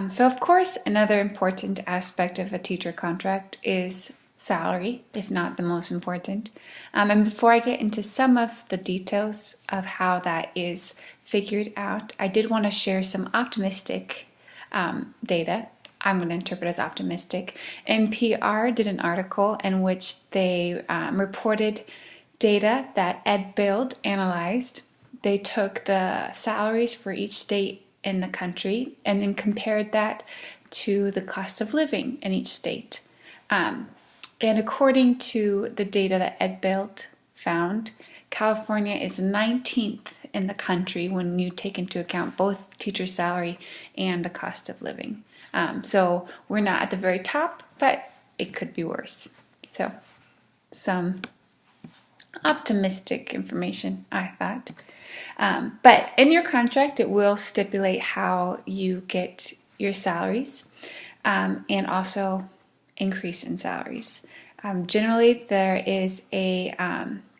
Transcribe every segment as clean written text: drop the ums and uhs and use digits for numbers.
So of course, another important aspect of a teacher contract is salary, if not the most important. And before I get into some of the details of how that is figured out, I did want to share some optimistic data. I'm going to interpret as optimistic. NPR did an article in which they reported data that EdBuild analyzed. They took the salaries for each state in the country and then compared that to the cost of living in each state. And according to the data that EdBuild found, California is 19th in the country when you take into account both teacher salary and the cost of living. So we're not at the very top, but it could be worse. So some optimistic information, I thought. But in your contract, it will stipulate how you get your salaries and also increase in salaries. Generally, there is a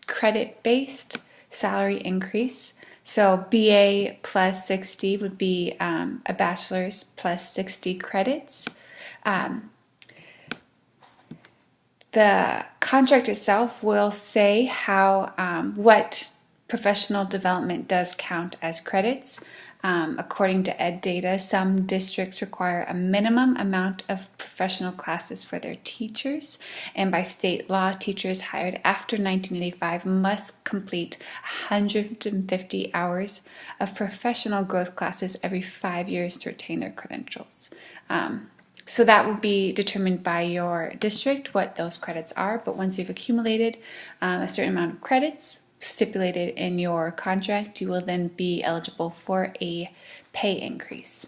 credit-based salary increase. So BA plus 60 would be a bachelor's plus 60 credits. The contract itself will say how what professional development does count as credits. According to EdData, some districts require a minimum amount of professional classes for their teachers, and by state law, teachers hired after 1985 must complete 150 hours of professional growth classes every 5 years to retain their credentials. So that will be determined by your district, what those credits are, but once you've accumulated a certain amount of credits stipulated in your contract, you will then be eligible for a pay increase.